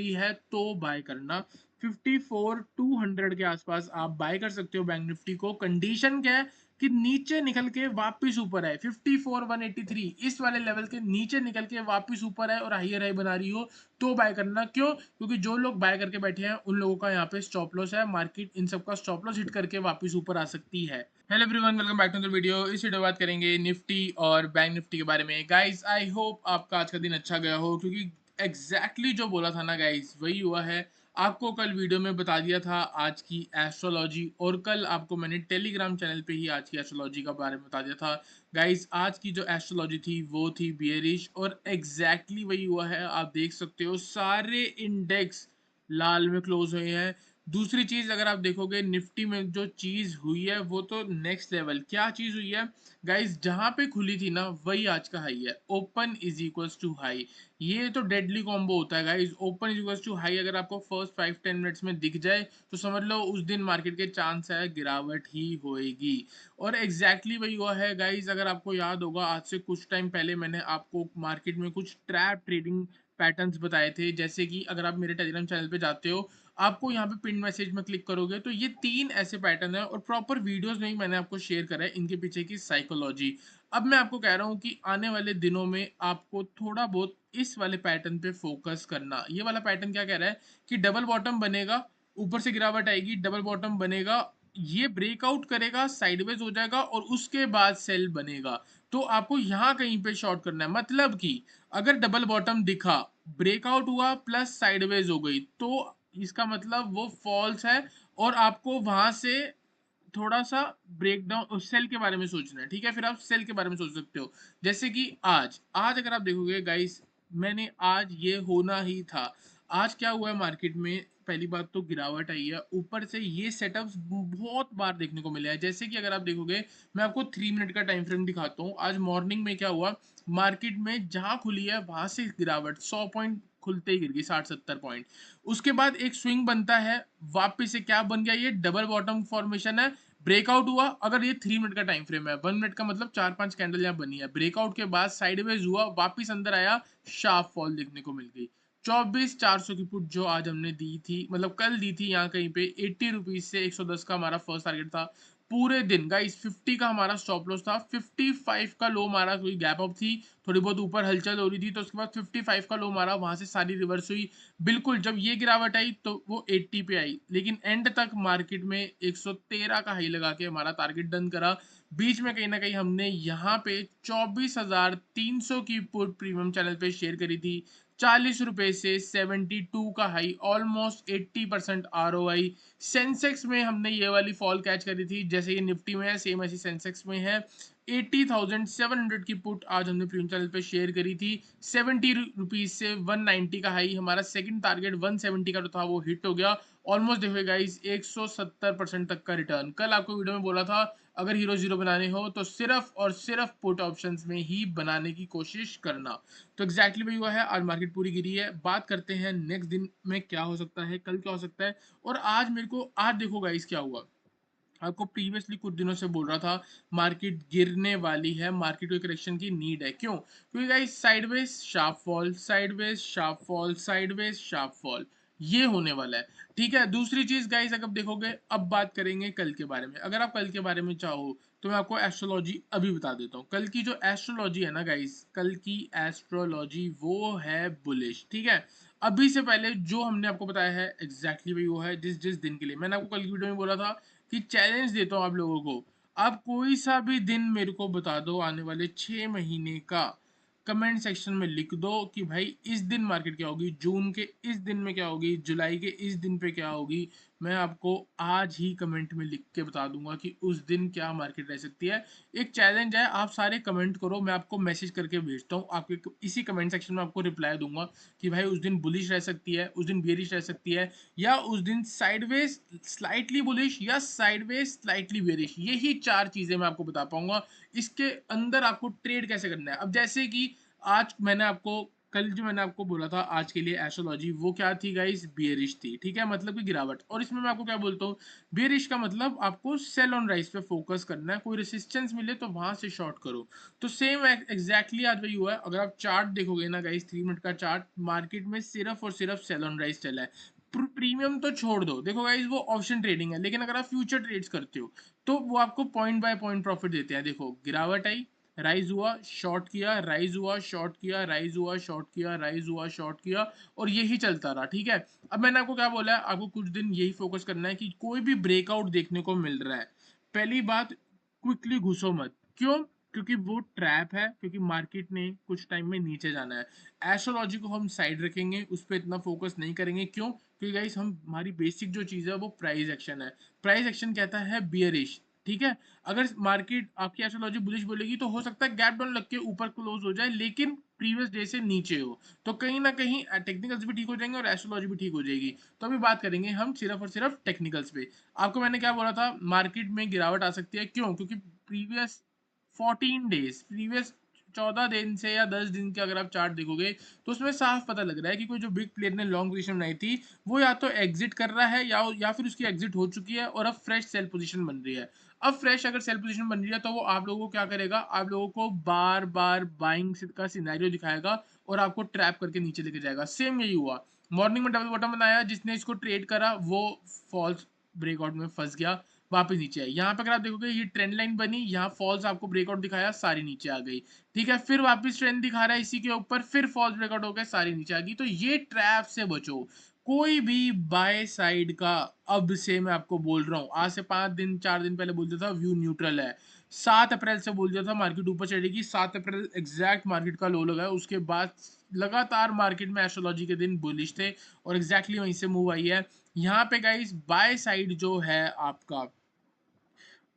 है तो बाय करना। 54,200 के आसपास आप बाय कर सकते हो बैंक निफ्टी को। कंडीशन क्या है कि नीचे निकल के वापस ऊपर है। 54,183 इस वाले लेवल के नीचे निकल के वापस ऊपर है और हाइयर हाई बना रही हो तो बाय करना। क्यों? क्योंकि जो लोग बाय करके बैठे हैं उन लोगों का यहाँ पे स्टॉप लॉस है। मार्केट इन सबका स्टॉप लॉस हिट करके वापस ऊपर आ सकती है। Hello everyone, welcome back to the video. इस वीडियो बात करेंगे निफ्टी और बैंक निफ्टी के बारे में। गाइस आई होप आपका आज का दिन अच्छा गया हो, क्योंकि जो बोला था ना गाइस वही हुआ है। आपको कल वीडियो में बता दिया था आज की एस्ट्रोलॉजी, और कल आपको मैंने टेलीग्राम चैनल पे ही आज की एस्ट्रोलॉजी का बारे में बता दिया था। गाइस आज की जो एस्ट्रोलॉजी थी वो थी बियरिश, और वही हुआ है। आप देख सकते हो सारे इंडेक्स लाल में क्लोज हुए हैं। दूसरी चीज अगर आप देखोगे निफ्टी में जो चीज हुई है वो तो नेक्स्ट लेवल। क्या चीज हुई है गाइस? जहां पे खुली थी ना वही आज का हाई है। Open is equals to high. ये तो डेडली कॉम्बो होता है guys. Open is equals to high अगर आपको फर्स्ट 5-10 मिनट्स में दिख जाए तो समझ लो उस दिन मार्केट के चांस है गिरावट ही होएगी। और वही हुआ है गाइस। अगर आपको याद होगा आज से कुछ टाइम पहले मैंने आपको मार्केट में कुछ ट्रैप ट्रेडिंग पैटर्न्स बताए थे। जैसे कि अगर आप मेरे टेलीग्राम चैनल पे जाते हो, आपको यहाँ पे पिन मैसेज में क्लिक करोगे तो ये 3 ऐसे पैटर्न है, और प्रॉपर वीडियोस में ही मैंने आपको शेयर करा है इनके पीछे की साइकोलॉजी। अब मैं आपको कह रहा हूँ कि आने वाले दिनों में आपको थोड़ा बहुत इस वाले पैटर्न पे फोकस करना। ये वाला पैटर्न क्या कह रहा है कि डबल बॉटम बनेगा, ऊपर से गिरावट आएगी, डबल बॉटम बनेगा, ये ब्रेकआउट करेगा, साइडवेज हो जाएगा और उसके बाद सेल बनेगा। तो आपको यहाँ कहीं पे शॉर्ट करना है। मतलब कि अगर डबल बॉटम दिखा, ब्रेकआउट हुआ प्लस साइडवेज हो गई, तो इसका मतलब वो फॉल्स है, और आपको वहां से थोड़ा सा ब्रेक डाउन सेल के बारे में सोचना है। ठीक है, फिर आप सेल के बारे में सोच सकते हो। जैसे कि आज आज अगर आप देखोगे गाइस, मैंने आज ये होना ही था। आज क्या हुआ है मार्केट में? पहली बात तो गिरावट आई है, ऊपर से ये सेटअप्स बहुत बार देखने को मिले हैं। जैसे कि अगर आप देखोगे, मैं आपको 3 मिनट का टाइम फ्रेम दिखाता हूँ। आज मॉर्निंग में क्या हुआ, मार्केट में जहां खुली है वहां से गिरावट 100 पॉइंट खुलते ही गिर गई, 60-70 पॉइंट। उसके बाद एक स्विंग बनता है, वापिस से क्या बन गया, ये डबल बॉटम फॉर्मेशन है। ब्रेकआउट हुआ, अगर ये 3 मिनट का टाइम फ्रेम है, 1 मिनट का मतलब 4-5 कैंडल यहाँ बनी है। ब्रेकआउट के बाद साइडवेज हुआ, वापिस अंदर आया, शार्प फॉल देखने को मिल गई। 24,400 की पुट जो आज हमने दी थी, मतलब कल दी थी, यहाँ कहीं पे 80 रुपीज से 110 का हमारा फर्स्ट टारगेट था। पूरे दिन गाइस 50 का हमारा स्टॉप लॉस था, 55 का लो मारा, कोई गैप अप थी, थोड़ी बहुत ऊपर हलचल हो रही थी, तो उसके बाद 55 का लो मारा, वहां से सारी रिवर्स हुई। बिल्कुल जब ये गिरावट आई तो वो 80 पे आई, लेकिन एंड तक मार्केट में 113 का हाई लगा के हमारा टारगेट डन करा। बीच में कहीं ना कहीं हमने यहाँ पे 24,300 की पुट प्रीमियम चैनल पे शेयर करी थी। 40 रुपए से 72 का हाई, ऑलमोस्ट 80% ROI। सेंसेक्स में हमने ये वाली फॉल कैच करी थी, जैसे ये निफ्टी में है सेम ऐसी सेंसेक्स में है। 80,700 की पुट आज हमने प्रीमियम चैनल पे शेयर करी थी। 70 रुपीज से 190 का हाई, हमारा सेकंड टारगेट 170 का जो था वो हिट हो गया। ऑलमोस्ट देखो गाइस 170% तक का रिटर्न। कल आपको वीडियो में बोला था अगर हीरो जीरो बनाने हो तो सिर्फ और सिर्फ पुट ऑप्शंस में ही बनाने की कोशिश करना। तो वही हुआ है। आज मार्केट पूरी गिरी है। बात करते हैं नेक्स्ट दिन में क्या हो सकता है, कल क्या हो सकता है। और आज मेरे को आज देखो गाइस क्या हुआ। आपको प्रीवियसली कुछ दिनों से बोल रहा था मार्केट गिरने वाली है, मार्केट को करेक्शन की नीड है। क्यों? क्योंकि guys sideways sharp fall, sideways sharp fall, sideways sharp fall, ये होने वाला है। ठीक है, दूसरी चीज गाइस अगर देखोगे, अब बात करेंगे कल के बारे में। अगर आप कल के बारे में चाहो तो मैं आपको एस्ट्रोलॉजी अभी बता देता हूँ। कल की जो एस्ट्रोलॉजी है ना गाइस, कल की एस्ट्रोलॉजी वो है बुलिश। ठीक है, अभी से पहले जो हमने आपको बताया है वही वो है। जिस जिस दिन के लिए मैंने आपको कल की वीडियो में बोला था कि चैलेंज देता हूँ आप लोगों को, आप कोई सा भी दिन मेरे को बता दो आने वाले 6 महीने का, कमेंट सेक्शन में लिख दो कि भाई इस दिन मार्केट क्या होगी, जून के इस दिन में क्या होगी, जुलाई के इस दिन पे क्या होगी। मैं आपको आज ही कमेंट में लिख के बता दूंगा कि उस दिन क्या मार्केट रह सकती है। एक चैलेंज है, आप सारे कमेंट करो, मैं आपको मैसेज करके भेजता हूँ, आपके इसी कमेंट सेक्शन में आपको रिप्लाई दूंगा कि भाई उस दिन बुलिश रह सकती है, उस दिन बेरिश रह सकती है, या उस दिन साइडवेज स्लाइटली बुलिश या साइडवेज स्लाइटली बेरिश। यही 4 चीजें मैं आपको बता पाऊंगा। इसके अंदर आपको ट्रेड कैसे करना है। अब जैसे कि आज मैंने आपको कल जो मैंने आपको बोला था आज के लिए एस्ट्रोलॉजी, वो क्या थी गाइस? बियरिश थी, ठीक है, मतलब कि गिरावट। और इसमें मैं आपको क्या बोलता हूँ, बियरिश का मतलब आपको सेल ऑन राइज पे फोकस करना है, कोई रेसिस्टेंस मिले तो वहां से शॉर्ट करो। तो सेम एग्जैक्टली आज वही हुआ है। अगर आप चार्ट देखोगे ना गाइस, 3 मिनट का चार्ट, मार्केट में सिर्फ और सिर्फ सेल ऑन राइज चला है। प्रीमियम तो छोड़ दो, देखो गाइस वो ऑप्शन ट्रेडिंग है, लेकिन अगर आप फ्यूचर ट्रेड्स करते हो तो वो आपको पॉइंट बाय पॉइंट प्रॉफिट देते हैं। देखो गिरावट आई, राइज हुआ, शॉर्ट किया, राइज हुआ, शॉर्ट किया, राइज हुआ, शॉर्ट किया, राइज हुआ, शॉर्ट किया, और यही चलता रहा, ठीक है। अब मैंने आपको क्या बोला है, आपको कुछ दिन यही फोकस करना है कि कोई भी ब्रेकआउट देखने को मिल रहा है, पहली बात, क्विकली घुसो मत। क्यों? क्योंकि वो ट्रैप है, क्योंकि मार्केट ने कुछ टाइम में नीचे जाना है। एस्ट्रोलॉजी को हम साइड रखेंगे, उस पर इतना फोकस नहीं करेंगे। क्यों? क्योंकि गाइस हम, हमारी बेसिक जो चीज़ है वो प्राइस एक्शन है। प्राइस एक्शन कहता है बियरिश, ठीक है। अगर मार्केट आपकी एस्ट्रोलॉजी बुलिश बोलेगी तो हो सकता है गैप डाउन लग के ऊपर क्लोज हो जाए, लेकिन प्रीवियस डे से नीचे हो। तो कहीं ना कहीं टेक्निकल्स भी ठीक हो जाएंगे और एस्ट्रोलॉजी भी ठीक हो जाएगी। तो अभी बात करेंगे हम सिर्फ और सिर्फ टेक्निकल्स पे। आपको मैंने क्या बोला था, मार्केट में गिरावट आ सकती है। क्यों? क्योंकि प्रीवियस 14 डेज, प्रीवियस 14 दिन से या 10 दिन के अगर आप चार्ट देखोगे तो उसमें साफ पता लग रहा है कि कोई जो बिग प्लेयर ने लॉन्ग पोजीशन बनाई थी वो या तो एग्जिट कर रहा है या फिर उसकी एग्जिट हो चुकी है और अब फ्रेश सेल पोजीशन बन रही है। अब फ्रेश अगर सेल पोजीशन बन रही है तो वो आप लोगों को क्या करेगा, आप लोगों को बार बार बाइंग का सिनेरियो दिखाएगा और आपको ट्रैप करके नीचे लेके जाएगा। सेम यही हुआ, मॉर्निंग में डबल बॉटम बनाया, जिसने इसको ट्रेड करा वो फॉल्स ब्रेकआउट में फंस गया, वापस नीचे आई। यहाँ पे अगर आप देखोगे ये ट्रेंड लाइन बनी, यहाँ फॉल्स आपको ब्रेकआउट दिखाया, सारी नीचे आ गई, ठीक है। फिर वापस ट्रेंड दिखा रहा है इसी के ऊपर, फिर फॉल्स ब्रेकआउट हो गया, सारी नीचे आ गई। तो ये ट्रैप से बचो। कोई भी बाय साइड का, अब से मैं आपको बोल रहा हूँ, आज से 5 दिन 4 दिन पहले बोल दिया था व्यू न्यूट्रल है। 7 अप्रैल से बोल दिया था मार्केट ऊपर चढ़ेगी, 7 अप्रैल एग्जैक्ट मार्केट का लो लगा है। उसके बाद लगातार मार्केट में एस्ट्रोलॉजी के दिन बुलिश थे और एग्जैक्टली वहीं से मूव आई है। यहाँ पे गाइस बाय साइड जो है आपका,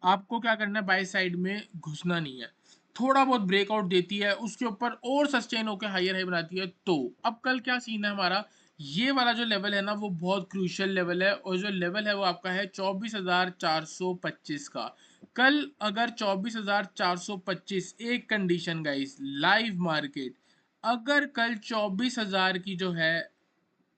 आपको क्या करना है, बाय साइड में घुसना नहीं है। थोड़ा बहुत ब्रेकआउट देती है, उसके ऊपर और सस्टेन होकर हायर हाई बनाती है। तो अब कल क्या सीन है हमारा, ये वाला जो लेवल है ना वो बहुत क्रूशियल लेवल है, और जो लेवल है वो आपका है 24,425 का। कल अगर 24,425, एक कंडीशन गाइस, लाइव मार्केट, अगर कल 24,000 की जो है,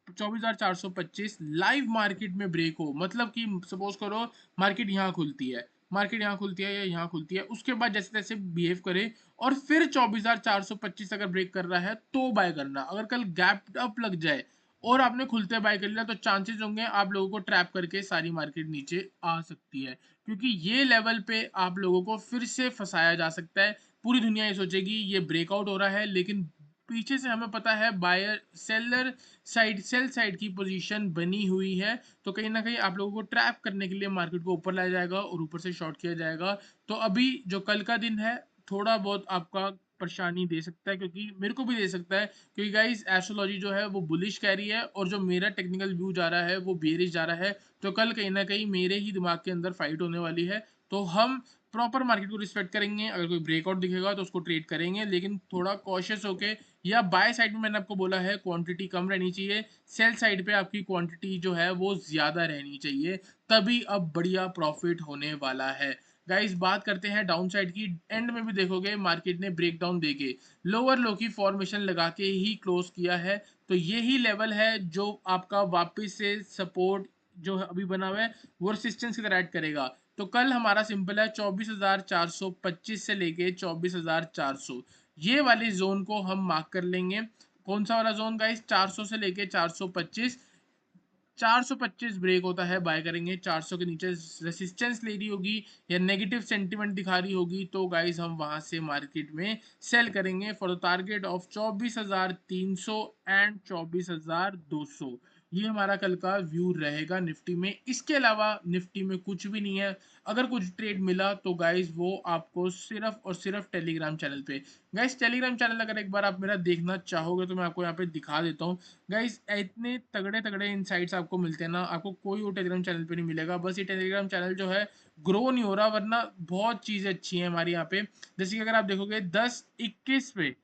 24,425 लाइव मार्केट में ब्रेक हो, मतलब कि सपोज करो मार्केट यहाँ खुलती है, मार्केट यहाँ खुलती है या यहाँ खुलती है, उसके बाद जैसे तैसे बिहेव करे और फिर 24,425 अगर ब्रेक कर रहा है तो बाय करना। अगर कल गैप अप लग जाए और आपने खुलते बाय कर लिया तो चांसेस होंगे आप लोगों को ट्रैप करके सारी मार्केट नीचे आ सकती है, क्योंकि ये लेवल पे आप लोगों को फिर से फंसाया जा सकता है। पूरी दुनिया ये सोचेगी ये ब्रेकआउट हो रहा है, लेकिन पीछे से हमें पता है buyer seller side, sell side की पोजीशन बनी हुई है। तो कहीं ना कहीं आप लोगों को ट्रैप करने के लिए मार्केट को ऊपर लाया जाएगा और ऊपर से शॉर्ट किया जाएगा। तो अभी जो कल का दिन है थोड़ा बहुत आपका परेशानी दे सकता है, क्योंकि मेरे को भी दे सकता है, क्योंकि गाइस एस्ट्रोलॉजी जो है वो बुलिश कह रही है और जो मेरा टेक्निकल व्यू जा रहा है वो बेरिश जा रहा है। तो कल कहीं ना कहीं मेरे ही दिमाग के अंदर फाइट होने वाली है। तो हम प्रॉपर मार्केट को रिस्पेक्ट करेंगे, अगर कोई ब्रेकआउट दिखेगा तो उसको ट्रेड करेंगे, लेकिन थोड़ा कॉशियस होके। या बाय साइड में मैंने आपको बोला है क्वांटिटी कम रहनी चाहिए, सेल साइड पे आपकी क्वांटिटी जो है वो ज़्यादा रहनी चाहिए, तभी अब बढ़िया प्रॉफिट होने वाला है। गाइस बात करते हैं डाउन साइड की। एंड में भी देखोगे मार्केट ने ब्रेक डाउन देके लोअर लो की फॉर्मेशन लगा के ही क्लोज किया है। तो यही लेवल है जो आपका वापस से सपोर्ट जो है अभी बना हुआ है वो रेसिस्टेंस की तरह ऐड करेगा। तो कल हमारा सिंपल है 24,425 से लेके 24,400, ये वाली जोन को हम मार्क कर लेंगे। कौन सा वाला जोन गाइस? 400 से लेके 425। 425 ब्रेक होता है बाय करेंगे, 400 के नीचे रेसिस्टेंस ले रही होगी या नेगेटिव सेंटीमेंट दिखा रही होगी तो गाइस हम वहां से मार्केट में सेल करेंगे for the target of 24,300 and 24,200। ये हमारा कल का व्यू रहेगा निफ्टी में। इसके अलावा निफ्टी में कुछ भी नहीं है। अगर कुछ ट्रेड मिला तो गाइस वो आपको सिर्फ और सिर्फ टेलीग्राम चैनल पे, गाइस टेलीग्राम चैनल अगर एक बार आप मेरा देखना चाहोगे तो मैं आपको यहाँ पे दिखा देता हूँ। गाइस इतने तगड़े तगड़े इनसाइट्स आपको मिलते हैं ना, आपको कोई और टेलीग्राम चैनल पे नहीं मिलेगा। बस ये टेलीग्राम चैनल जो है ग्रो नहीं हो रहा, वरना बहुत चीज़ें अच्छी हैं हमारे यहाँ पे। जैसे कि अगर आप देखोगे 10-21 पे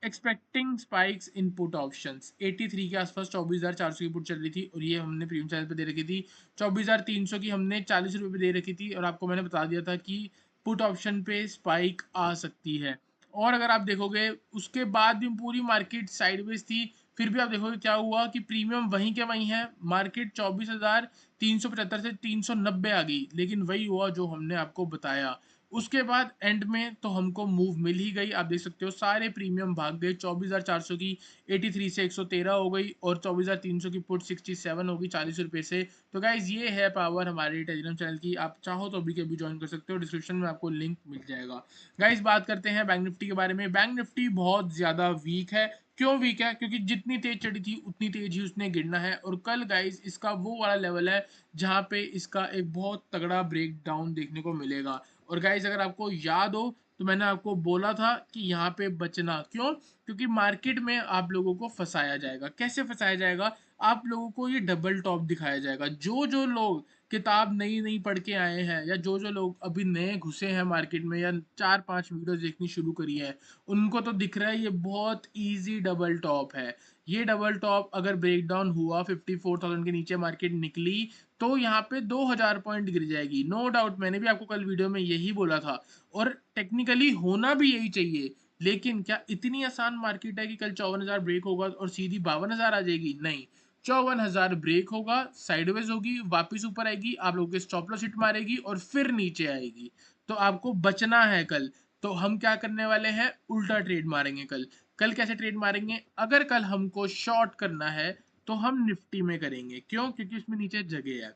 expecting spikes in put options 83 के आसपास 24,400 की पुट चल रही थी और ये हमने प्रीमियम चैनल पे दे रखी थी। 24,300 की हमने 40 रुपये पे दे रखी थी और आपको मैंने बता दिया था कि पुट ऑप्शन पे स्पाइक आ सकती है। और अगर आप देखोगे उसके बाद भी पूरी मार्केट साइडवेज थी, फिर भी आप देखोगे क्या हुआ कि प्रीमियम वहीं के वहीं है, मार्केट 24,375 से 390 आ गई, लेकिन वही हुआ जो हमने आपको बताया। उसके बाद एंड में तो हमको मूव मिल ही गई, आप देख सकते हो सारे प्रीमियम भाग गए, 24,400 की 83 से 113 हो गई और 24,300 की पुट 67 होगी 40 रुपए से। तो गाइज ये है पावर हमारे टेलीग्राम चैनल की, आप चाहो तो अभी के अभी ज्वाइन कर सकते हो, डिस्क्रिप्शन में आपको लिंक मिल जाएगा। गाइज बात करते हैं बैंक निफ्टी के बारे में। बैंक निफ्टी बहुत ज्यादा वीक है। क्यों वीक है? क्योंकि जितनी तेज चढ़ी थी उतनी तेज ही उसने गिरना है, और कल गाइज इसका वो वाला लेवल है जहां पे इसका एक बहुत तगड़ा ब्रेक डाउन देखने को मिलेगा। और गाइज अगर आपको याद हो तो मैंने आपको बोला था कि यहाँ पे बचना। क्यों? क्योंकि मार्केट में आप लोगों को फंसाया जाएगा। कैसे फंसाया जाएगा? आप लोगों को ये डबल टॉप दिखाया जाएगा। जो जो लोग किताब नई नई पढ़ के आए हैं, या जो जो लोग अभी नए घुसे हैं मार्केट में, या 4-5 वीडियोस देखनी शुरू करी है, उनको तो दिख रहा है ये बहुत इजी डबल टॉप है। ये डबल टॉप अगर ब्रेक डाउन हुआ, 54,000 के नीचे मार्केट निकली, तो यहाँ पे 2,000 पॉइंट गिर जाएगी। नो डाउट, मैंने भी आपको कल वीडियो में यही बोला था, और टेक्निकली होना भी यही चाहिए। लेकिन क्या इतनी आसान मार्केट है कि कल 54,000 ब्रेक होगा और सीधी 52,000 आ जाएगी? नहीं। 54,000 ब्रेक होगा, साइडवेज होगी, वापस ऊपर आएगी, आप लोगों के स्टॉप लॉस हिट मारेगी और फिर नीचे आएगी। तो आपको बचना है कल। तो हम क्या करने वाले हैं? उल्टा ट्रेड मारेंगे कल। कल कैसे ट्रेड मारेंगे? अगर कल हमको शॉर्ट करना है तो हम निफ्टी में करेंगे। क्यों? क्योंकि उसमें नीचे जगह है।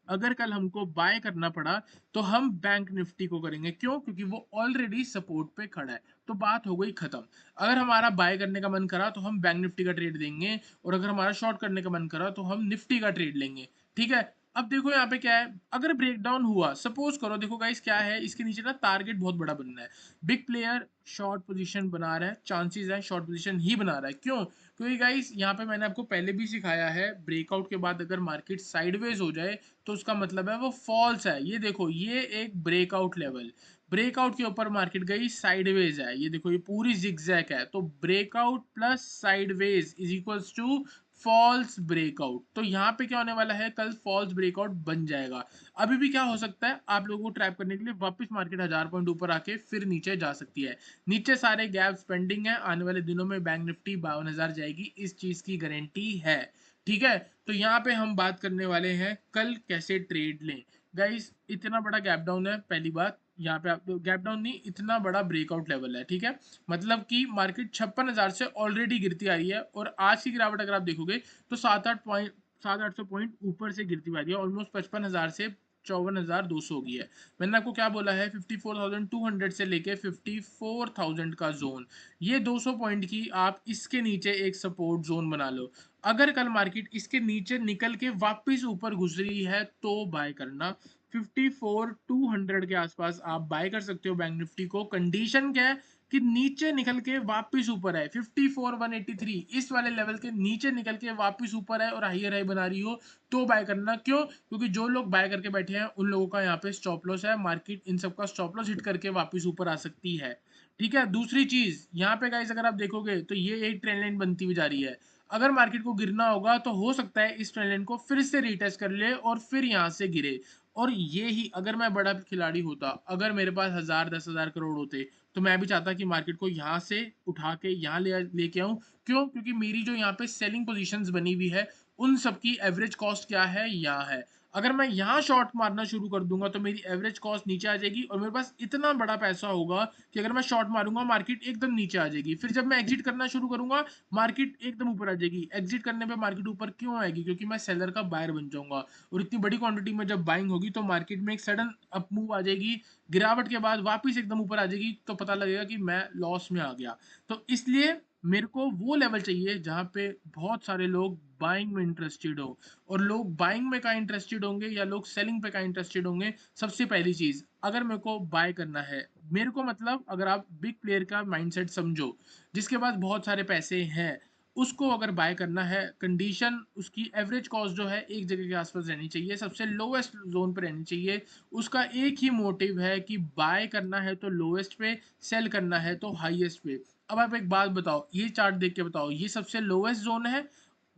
अगर कल हमको बाय करना पड़ा तो हम बैंक निफ्टी को करेंगे। क्यों? क्योंकि वो ऑलरेडी सपोर्ट पे खड़ा है। तो बात हो गई खत्म। अगर हमारा बाय करने का मन करा तो हम बैंक निफ्टी का ट्रेड देंगे, और अगर हमारा शॉर्ट करने का मन करा तो हम निफ्टी का ट्रेड लेंगे। ठीक है? अब देखो यहाँ पे क्या है, अगर ब्रेकडाउन हुआ, सपोज करो, देखो गाइस क्या है, इसके नीचे ना टारगेट बहुत बड़ा बनना है। बिग प्लेयर शॉर्ट पोजीशन बना रहा है, चांसेस है शॉर्ट पोजीशन ही बना रहा है। क्यों? क्योंकि गाइस यहाँ पे मैंने आपको पहले भी सिखाया है, ब्रेकआउट के बाद अगर मार्केट साइडवेज हो जाए तो उसका मतलब है वो फॉल्स है। ये देखो, ये एक ब्रेकआउट लेवल, ब्रेकआउट के ऊपर मार्केट गई, साइडवेज है, ये देखो ये पूरी जिगजैग है। तो breakout plus sideways is equals to false breakout. तो यहाँ पे क्या होने वाला है, कल फॉल्स ब्रेकआउट बन जाएगा। अभी भी क्या हो सकता है, आप लोगों को ट्रैप करने के लिए वापस मार्केट 1000 पॉइंट ऊपर आके फिर नीचे जा सकती है। नीचे सारे गैप्स पेंडिंग है, आने वाले दिनों में बैंक निफ्टी 52,000 जाएगी, इस चीज की गारंटी है। ठीक है? तो यहाँ पे हम बात करने वाले हैं कल कैसे ट्रेड लें। गाइस इतना बड़ा गैप डाउन है, पहली बात, यहाँ पे आप गैप डाउन नहीं, इतना बड़ा ब्रेकआउट लेवल है। ठीक है? मतलब कि मार्केट 56,000 से ऑलरेडी गिरती आ रही है, और आज की गिरावट अगर आप देखोगे तो 7-8 पॉइंट ऊपर से गिरती आ रही है, ऑलमोस्ट 55,000 से 54,200 हो गई है। मैंने आपको क्या बोला है, 54,200 से लेके 54,000 का जोन, ये 200 पॉइंट की आप इसके नीचे एक सपोर्ट जोन बना लो। अगर कल मार्केट इसके नीचे निकल के वापस ऊपर घुस रही है तो बाय करना। 54,200 के आसपास आप बाय कर सकते हो बैंक निफ्टी को। कंडीशन क्या है कि नीचे निकल के वापस ऊपर है, 54,183 इस वाले लेवल के नीचे निकल के वापस ऊपर है और हाइयर हाई बना रही हो तो बाय करना। क्यों? क्योंकि जो लोग बाय करके बैठे हैं उन लोगों का यहाँ पे स्टॉप लॉस है, मार्केट इन सबका स्टॉप लॉस हिट करके वापस ऊपर आ सकती है। ठीक है? दूसरी चीज यहाँ पे गाइस अगर आप देखोगे तो ये एक ट्रेंड लाइन बनती हुई जा रही है। अगर मार्केट को गिरना होगा तो हो सकता है इस ट्रेंड लाइन को फिर से रीटेस्ट कर ले और फिर यहाँ से गिरे। और ये ही अगर मैं बड़ा खिलाड़ी होता, अगर मेरे पास 1000-10,000 करोड़ होते, तो मैं भी चाहता कि मार्केट को यहाँ से उठा के यहाँ लेके आऊं। क्यों? क्योंकि मेरी जो यहाँ पे सेलिंग पोजीशंस बनी हुई है, उन सबकी एवरेज कॉस्ट क्या है, यहाँ है। अगर मैं यहाँ शॉर्ट मारना शुरू कर दूंगा तो मेरी एवरेज कॉस्ट नीचे आ जाएगी, और मेरे पास इतना बड़ा पैसा होगा कि अगर मैं शॉर्ट मारूंगा मार्केट एकदम नीचे आ जाएगी। फिर जब मैं एग्जिट करना शुरू करूंगा मार्केट एकदम ऊपर आ जाएगी। एग्जिट करने पे मार्केट ऊपर क्यों आएगी? क्योंकि मैं सेलर का बायर बन जाऊंगा, और इतनी बड़ी क्वांटिटी में जब बाइंग होगी तो मार्केट में एक सडन अप मूव आ जाएगी, गिरावट के बाद वापस एकदम ऊपर आ जाएगी, तो पता लगेगा कि मैं लॉस में आ गया। तो इसलिए मेरे को वो लेवल चाहिए जहां पे बहुत सारे लोग बाइंग में इंटरेस्टेड हो। और लोग बाइंग में का इंटरेस्टेड होंगे या लोग सेलिंग पे का इंटरेस्टेड होंगे? सबसे पहली चीज, अगर मेरे को बाय करना है, मेरे को मतलब अगर आप बिग प्लेयर का माइंडसेट समझो, जिसके पास बहुत सारे पैसे हैं, उसको अगर बाय करना है, कंडीशन उसकी एवरेज कॉस्ट जो है एक जगह के आसपास रहनी चाहिए, सबसे लोएस्ट जोन पे रहनी चाहिए। उसका एक ही मोटिव है कि बाय करना है तो लोएस्ट पे, सेल करना है तो हाईएस्ट पे। अब आप एक बात बताओ, ये चार्ट देख के बताओ, ये सबसे लोएस्ट जोन है।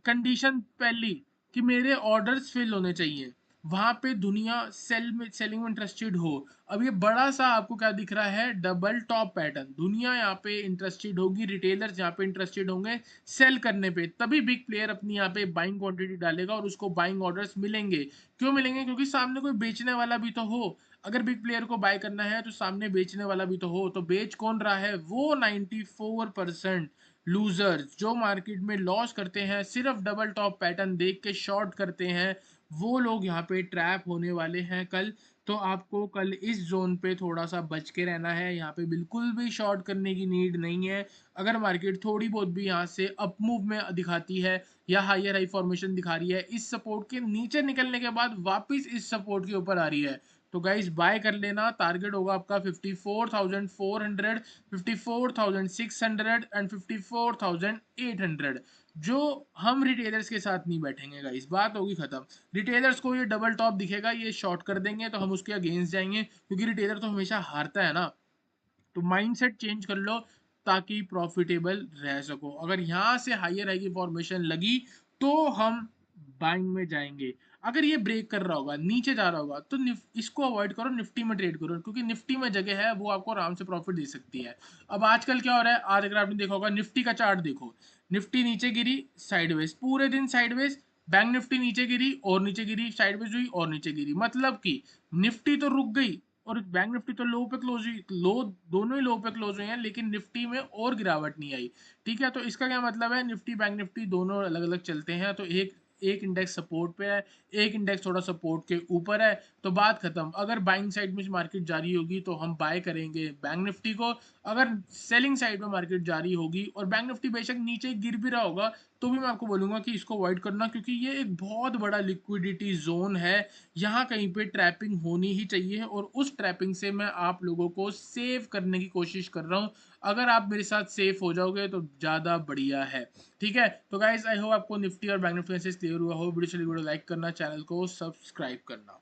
कंडीशन पहली कि मेरे ऑर्डर्स फिल होने चाहिए। वहां पे दुनिया सेलिंग में इंटरेस्टेड हो। अब ये बड़ा सा आपको क्या दिख रहा है, डबल टॉप पैटर्न, दुनिया यहाँ पे इंटरेस्टेड होगी, रिटेलर्स यहाँ पे इंटरेस्टेड होंगे सेल करने पे, तभी बिग प्लेयर अपनी यहाँ पे बाइंग क्वांटिटी डालेगा और उसको बाइंग ऑर्डर्स मिलेंगे। क्यों मिलेंगे? क्योंकि सामने कोई बेचने वाला भी तो हो। अगर बिग प्लेयर को बाय करना है तो सामने बेचने वाला भी तो हो। तो बेच कौन रहा है? वो 94% लूजर्स जो मार्केट में लॉस करते हैं, सिर्फ डबल टॉप पैटर्न देख के शॉर्ट करते हैं, वो लोग यहाँ पे ट्रैप होने वाले हैं कल। तो आपको कल इस जोन पे थोड़ा सा बच के रहना है, यहाँ पे बिल्कुल भी शॉर्ट करने की नीड नहीं है। अगर मार्केट थोड़ी बहुत भी यहाँ से अप मूव में दिखाती है या हायर हाई फॉर्मेशन दिखा रही है, इस सपोर्ट के नीचे निकलने के बाद वापस इस सपोर्ट के ऊपर आ रही है, तो गाइस बाय कर लेना। टारगेट होगा आपका 54,400, 54,600 एंड 54,800। जो हम रिटेलर्स के साथ नहीं बैठेंगे गाइस, बात होगी खत्म। रिटेलर्स को ये डबल टॉप दिखेगा, ये शॉर्ट कर देंगे तो हम उसके अगेंस्ट जाएंगे, क्योंकि रिटेलर तो हमेशा हारता है ना। तो माइंडसेट चेंज कर लो ताकि प्रॉफिटेबल रह सको। अगर यहाँ से हायर हाई की फॉर्मेशन लगी तो हम बाइंग में जाएंगे। अगर ये ब्रेक कर रहा होगा, नीचे जा रहा होगा, तो इसको अवॉइड करो, निफ्टी में ट्रेड करो, क्योंकि निफ्टी में जगह है, वो आपको आराम से प्रॉफिट दे सकती है। अब आजकल क्या हो रहा है, आज अगर आपने देखा होगा निफ्टी का चार्ट देखो, निफ्टी नीचे गिरी साइडवेज, पूरे दिन साइडवेज, बैंक निफ्टी नीचे गिरी और नीचे गिरी, साइडवेज हुई और नीचे गिरी, मतलब कि निफ्टी तो रुक गई और बैंक निफ्टी तो लो पे क्लोज हुई, लो दोनों ही लो पे क्लोज हुए हैं, लेकिन निफ्टी में और गिरावट नहीं आई। ठीक है, तो इसका क्या मतलब है, निफ्टी बैंक निफ्टी दोनों अलग अलग चलते हैं, तो एक एक इंडेक्स सपोर्ट पे है, एक इंडेक्स थोड़ा सपोर्ट के ऊपर है, तो बात खत्म। अगर बाइंग साइड में मार्केट जारी होगी तो हम बाय करेंगे बैंक निफ्टी को, अगर सेलिंग साइड में मार्केट जारी होगी और बैंक निफ्टी बेशक नीचे गिर भी रहा होगा, तो भी मैं आपको बोलूंगा कि इसको अवॉइड करना, क्योंकि ये एक बहुत बड़ा लिक्विडिटी जोन है, यहाँ कहीं पे ट्रैपिंग होनी ही चाहिए, और उस ट्रैपिंग से मैं आप लोगों को सेव करने की कोशिश कर रहा हूँ। अगर आप मेरे साथ सेफ हो जाओगे तो ज़्यादा बढ़िया है। ठीक है, तो गाइज आई होप आपको निफ्टी और बैंक निफ्टी से क्लियर हुआ हो। वीडियो लाइक करना, चैनल को सब्सक्राइब करना।